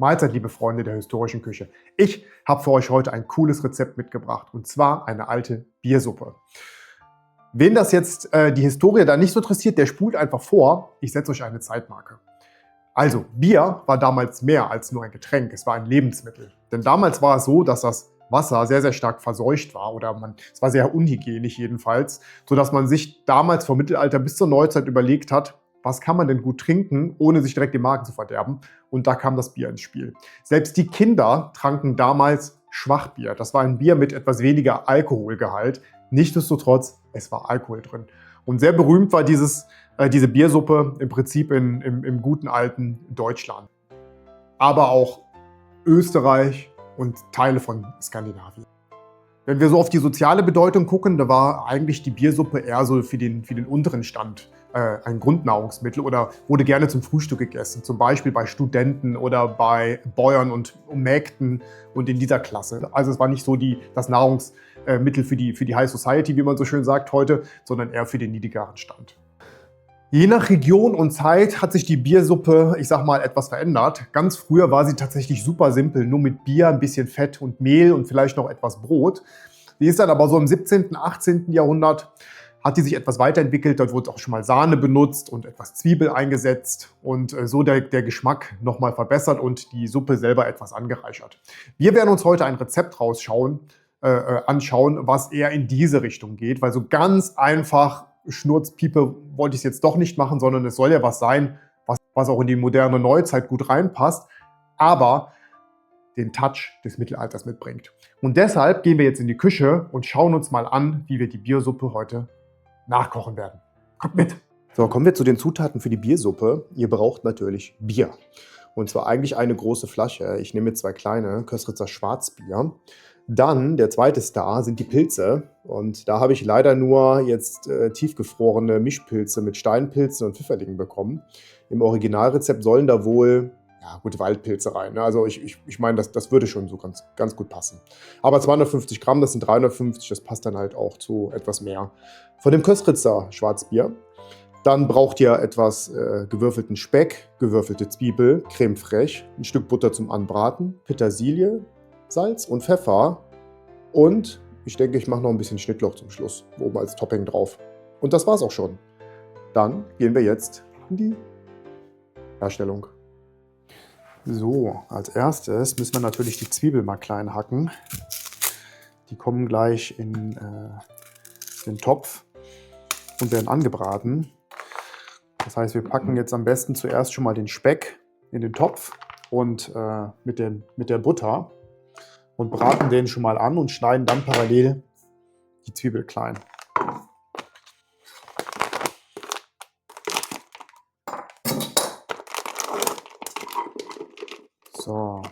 Mahlzeit, liebe Freunde der historischen Küche. Ich habe für euch heute ein cooles Rezept mitgebracht, und zwar eine alte Biersuppe. Wen das jetzt die Historie da nicht so interessiert, der spult einfach vor. Ich setze euch eine Zeitmarke. Also, Bier war damals mehr als nur ein Getränk, es war ein Lebensmittel. Denn damals war es so, dass das Wasser sehr, sehr stark verseucht war es war sehr unhygienisch jedenfalls, sodass man sich damals vom Mittelalter bis zur Neuzeit überlegt hat, was kann man denn gut trinken, ohne sich direkt den Magen zu verderben? Und da kam das Bier ins Spiel. Selbst die Kinder tranken damals Schwachbier. Das war ein Bier mit etwas weniger Alkoholgehalt. Nichtsdestotrotz, es war Alkohol drin. Und sehr berühmt war diese Biersuppe im Prinzip im guten alten Deutschland. Aber auch Österreich und Teile von Skandinavien. Wenn wir so auf die soziale Bedeutung gucken, da war eigentlich die Biersuppe eher so für den unteren Stand ein Grundnahrungsmittel oder wurde gerne zum Frühstück gegessen. Zum Beispiel bei Studenten oder bei Bäuern und Mägden und in dieser Klasse. Also es war nicht so das Nahrungsmittel für die High Society, wie man so schön sagt heute, sondern eher für den niedrigeren Stand. Je nach Region und Zeit hat sich die Biersuppe, ich sag mal, etwas verändert. Ganz früher war sie tatsächlich super simpel, nur mit Bier, ein bisschen Fett und Mehl und vielleicht noch etwas Brot. Die ist dann aber so im 17., 18. Jahrhundert, hat die sich etwas weiterentwickelt. Dort wurde auch schon mal Sahne benutzt und etwas Zwiebel eingesetzt und so der Geschmack nochmal verbessert und die Suppe selber etwas angereichert. Wir werden uns heute ein Rezept anschauen, was eher in diese Richtung geht, weil so ganz einfach Schnurzpiepe wollte ich es jetzt doch nicht machen, sondern es soll ja was sein, was auch in die moderne Neuzeit gut reinpasst, aber den Touch des Mittelalters mitbringt. Und deshalb gehen wir jetzt in die Küche und schauen uns mal an, wie wir die Biersuppe heute nachkochen werden. Kommt mit! So, kommen wir zu den Zutaten für die Biersuppe. Ihr braucht natürlich Bier. Und zwar eigentlich eine große Flasche. Ich nehme jetzt 2 kleine Köstritzer Schwarzbier. Dann, der zweite Star, sind die Pilze. Und da habe ich leider nur jetzt tiefgefrorene Mischpilze mit Steinpilzen und Pfifferlingen bekommen. Im Originalrezept sollen da wohl gute Waldpilze rein. Ne? Also ich meine, das würde schon so ganz gut passen. Aber 250 Gramm, das sind 350, das passt dann halt auch zu etwas mehr. Von dem Köstritzer Schwarzbier. Dann braucht ihr etwas gewürfelten Speck, gewürfelte Zwiebel, Creme fraiche, ein Stück Butter zum Anbraten, Petersilie, Salz und Pfeffer und ich denke, ich mache noch ein bisschen Schnittlauch zum Schluss, oben als Topping drauf. Und das war's auch schon. Dann gehen wir jetzt in die Herstellung. So, als erstes müssen wir natürlich die Zwiebel mal klein hacken. Die kommen gleich in den Topf und werden angebraten. Das heißt, wir packen jetzt am besten zuerst schon mal den Speck in den Topf und mit der Butter und braten den schon mal an und schneiden dann parallel die Zwiebel klein. So.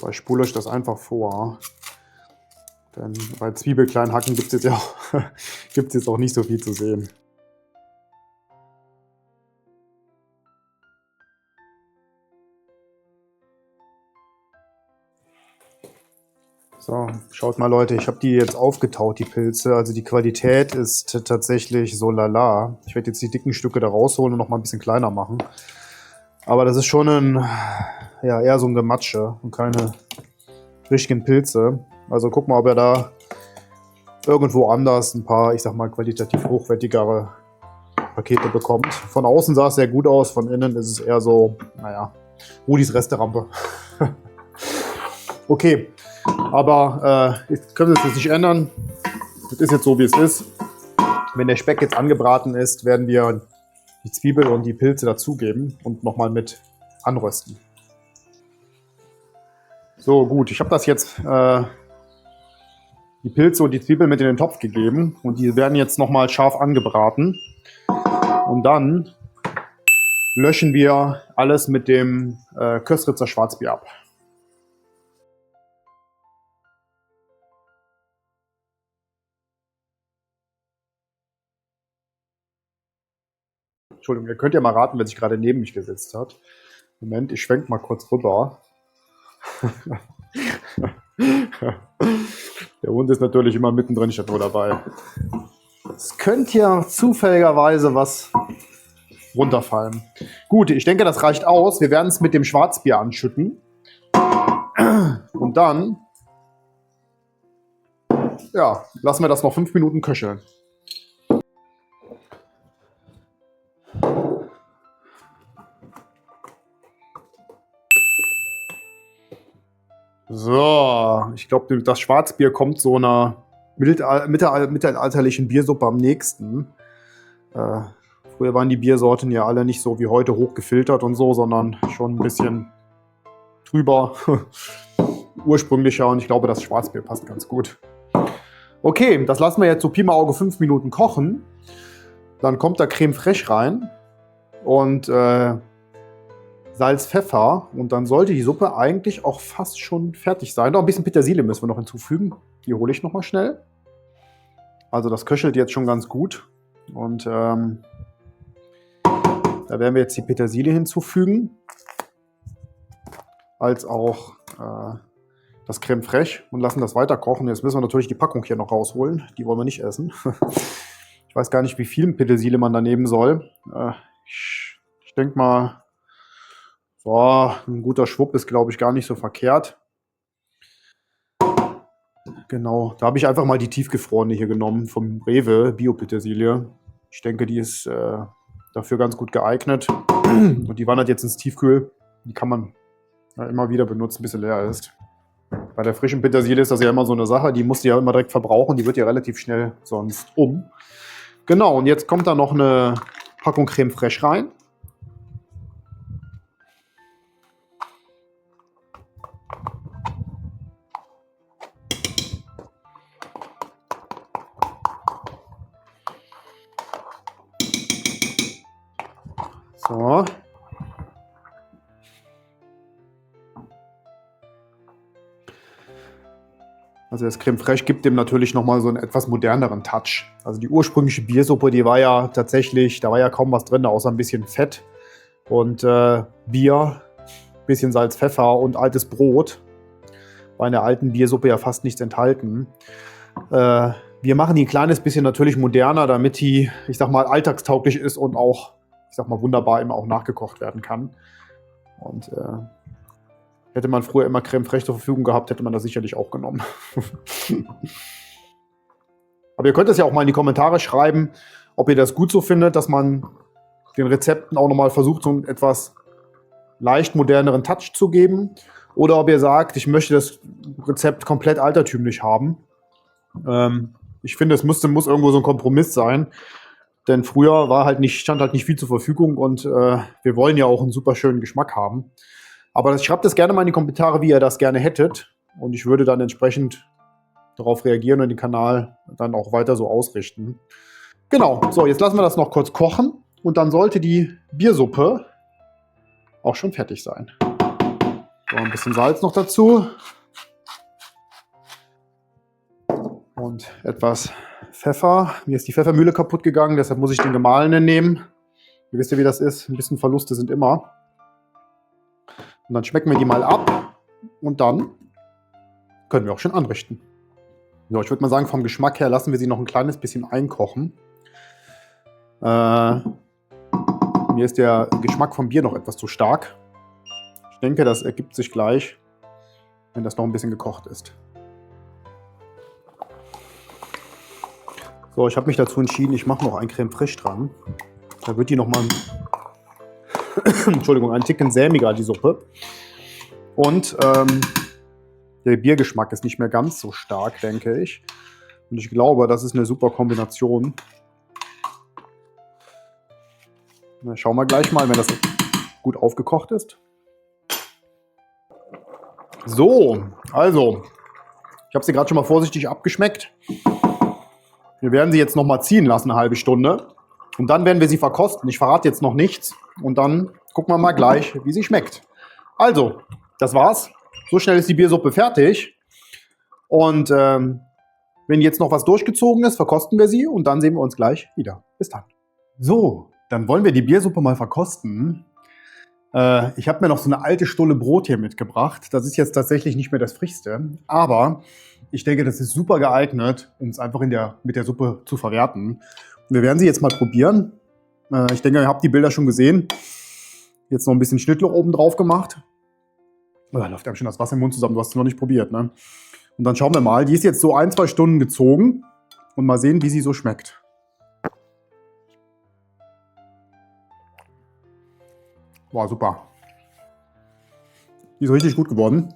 So, ich spule euch das einfach vor. Denn bei Zwiebel klein hacken gibt es jetzt auch nicht so viel zu sehen. So, schaut mal Leute, ich habe die jetzt aufgetaut, die Pilze. Also die Qualität ist tatsächlich so lala. Ich werde jetzt die dicken Stücke da rausholen und noch mal ein bisschen kleiner machen. Aber das ist schon eher so ein Gematsche und keine richtigen Pilze. Also guck mal, ob er da irgendwo anders ein paar, ich sag mal, qualitativ hochwertigere Pakete bekommt. Von außen sah es sehr gut aus, von innen ist es eher so, Rudis Resterampe. Okay, aber können wir das jetzt nicht ändern. Das ist jetzt so, wie es ist. Wenn der Speck jetzt angebraten ist, werden wir die Zwiebel und die Pilze dazugeben und nochmal mit anrösten. So, gut, ich habe das jetzt die Pilze und die Zwiebeln mit in den Topf gegeben und die werden jetzt nochmal scharf angebraten. Und dann löschen wir alles mit dem Köstritzer Schwarzbier ab. Entschuldigung, ihr könnt ja mal raten, wer sich gerade neben mich gesetzt hat. Moment, ich schwenke mal kurz rüber. Der Hund ist natürlich immer mittendrin, statt nur dabei. Es könnte ja zufälligerweise was runterfallen. Gut, ich denke, das reicht aus. Wir werden es mit dem Schwarzbier anschütten. Und dann ja, lassen wir das noch 5 Minuten köcheln. So, ich glaube, das Schwarzbier kommt so einer mittelalterlichen Biersuppe am nächsten. Früher waren die Biersorten ja alle nicht so wie heute hoch gefiltert und so, sondern schon ein bisschen trüber, ursprünglicher, und ich glaube, das Schwarzbier passt ganz gut. Okay, das lassen wir jetzt so Pi mal Auge 5 Minuten kochen. Dann kommt da Creme fraiche rein und Salz, Pfeffer, und dann sollte die Suppe eigentlich auch fast schon fertig sein. Noch ein bisschen Petersilie müssen wir noch hinzufügen. Die hole ich noch mal schnell. Also das köchelt jetzt schon ganz gut. Und da werden wir jetzt die Petersilie hinzufügen. Als auch das Creme fraiche und lassen das weiter kochen. Jetzt müssen wir natürlich die Packung hier noch rausholen. Die wollen wir nicht essen. Ich weiß gar nicht, wie viel Petersilie man da nehmen soll. Ich denke mal, so, ein guter Schwupp ist, glaube ich, gar nicht so verkehrt. Genau, da habe ich einfach mal die tiefgefrorene hier genommen vom Rewe, Bio-Petersilie. Ich denke, die ist dafür ganz gut geeignet. Und die wandert jetzt ins Tiefkühl. Die kann man ja immer wieder benutzen, bis sie leer ist. Bei der frischen Petersilie ist das ja immer so eine Sache, die musst du ja immer direkt verbrauchen, die wird ja relativ schnell sonst um. Genau, und jetzt kommt da noch eine Packung Creme fraiche rein. So. Also das Creme fraiche gibt dem natürlich nochmal so einen etwas moderneren Touch. Also die ursprüngliche Biersuppe, die war ja tatsächlich, da war ja kaum was drin, außer ein bisschen Fett und Bier, bisschen Salz, Pfeffer und altes Brot. War in der alten Biersuppe ja fast nichts enthalten. Wir machen die ein kleines bisschen natürlich moderner, damit die, ich sag mal, alltagstauglich ist und auch, ich sag mal, wunderbar immer auch nachgekocht werden kann. Und hätte man früher immer Creme fraiche zur Verfügung gehabt, hätte man das sicherlich auch genommen. Aber ihr könnt es ja auch mal in die Kommentare schreiben, ob ihr das gut so findet, dass man den Rezepten auch nochmal versucht, so einen etwas leicht moderneren Touch zu geben. Oder ob ihr sagt, ich möchte das Rezept komplett altertümlich haben. Ich finde, es muss irgendwo so ein Kompromiss sein. Denn früher stand halt nicht viel zur Verfügung und wir wollen ja auch einen super schönen Geschmack haben. Aber schreibt das gerne mal in die Kommentare, wie ihr das gerne hättet. Und ich würde dann entsprechend darauf reagieren und den Kanal dann auch weiter so ausrichten. Genau, so, jetzt lassen wir das noch kurz kochen. Und dann sollte die Biersuppe auch schon fertig sein. So, ein bisschen Salz noch dazu. Und etwas Pfeffer. Mir ist die Pfeffermühle kaputt gegangen, deshalb muss ich den gemahlenen nehmen. Ihr wisst ja, wie das ist. Ein bisschen Verluste sind immer. Und dann schmecken wir die mal ab und dann können wir auch schon anrichten. So, ich würde mal sagen, vom Geschmack her lassen wir sie noch ein kleines bisschen einkochen. Mir ist der Geschmack vom Bier noch etwas zu stark. Ich denke, das ergibt sich gleich, wenn das noch ein bisschen gekocht ist. So, ich habe mich dazu entschieden, ich mache noch ein Creme fraiche dran. Da wird die nochmal Entschuldigung, ein Ticken sämiger, die Suppe. Und der Biergeschmack ist nicht mehr ganz so stark, denke ich. Und ich glaube, das ist eine super Kombination. Na, schauen wir gleich mal, wenn das gut aufgekocht ist. So, also, ich habe sie gerade schon mal vorsichtig abgeschmeckt. Wir werden sie jetzt noch mal ziehen lassen, eine halbe Stunde. Und dann werden wir sie verkosten. Ich verrate jetzt noch nichts. Und dann gucken wir mal gleich, wie sie schmeckt. Also, das war's. So schnell ist die Biersuppe fertig. Und wenn jetzt noch was durchgezogen ist, verkosten wir sie. Und dann sehen wir uns gleich wieder. Bis dann. So, dann wollen wir die Biersuppe mal verkosten. Ich habe mir noch so eine alte Stulle Brot hier mitgebracht. Das ist jetzt tatsächlich nicht mehr das frischste, aber ich denke, das ist super geeignet, um es einfach mit der Suppe zu verwerten. Und wir werden sie jetzt mal probieren. Ich denke, ihr habt die Bilder schon gesehen. Jetzt noch ein bisschen Schnittlauch oben drauf gemacht. Da läuft einem schon das Wasser im Mund zusammen. Du hast es noch nicht probiert, ne? Und dann schauen wir mal. Die ist jetzt so 1-2 Stunden gezogen. Und mal sehen, wie sie so schmeckt. War super. Die ist richtig gut geworden.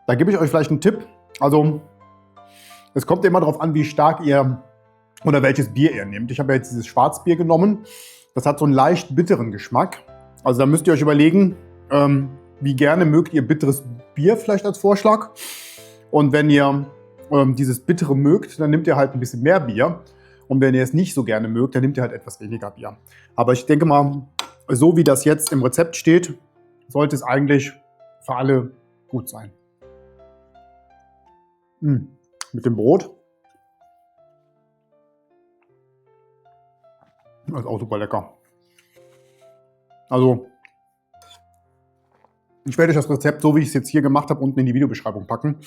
Da gebe ich euch vielleicht einen Tipp. Also, es kommt immer darauf an, wie stark ihr oder welches Bier ihr nehmt. Ich habe ja jetzt dieses Schwarzbier genommen. Das hat so einen leicht bitteren Geschmack. Also da müsst ihr euch überlegen, wie gerne mögt ihr bitteres Bier vielleicht als Vorschlag. Und wenn ihr dieses Bittere mögt, dann nehmt ihr halt ein bisschen mehr Bier. Und wenn ihr es nicht so gerne mögt, dann nehmt ihr halt etwas weniger Bier. Aber ich denke mal, so wie das jetzt im Rezept steht, sollte es eigentlich für alle gut sein. Mit dem Brot. Das ist auch super lecker. Also, ich werde euch das Rezept, so wie ich es jetzt hier gemacht habe, unten in die Videobeschreibung packen.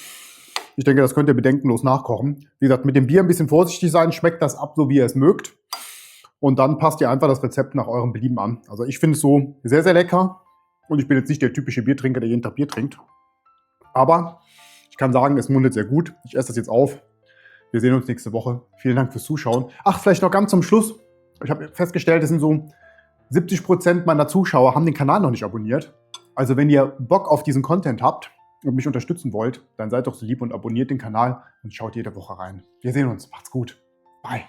Ich denke, das könnt ihr bedenkenlos nachkochen. Wie gesagt, mit dem Bier ein bisschen vorsichtig sein, schmeckt das ab, so wie ihr es mögt. Und dann passt ihr einfach das Rezept nach eurem Belieben an. Also ich finde es so sehr, sehr lecker. Und ich bin jetzt nicht der typische Biertrinker, der jeden Tag Bier trinkt. Aber ich kann sagen, es mundet sehr gut. Ich esse das jetzt auf. Wir sehen uns nächste Woche. Vielen Dank fürs Zuschauen. Ach, vielleicht noch ganz zum Schluss. Ich habe festgestellt, es sind so 70% meiner Zuschauer haben den Kanal noch nicht abonniert. Also wenn ihr Bock auf diesen Content habt und mich unterstützen wollt, dann seid doch so lieb und abonniert den Kanal und schaut jede Woche rein. Wir sehen uns. Macht's gut. Bye.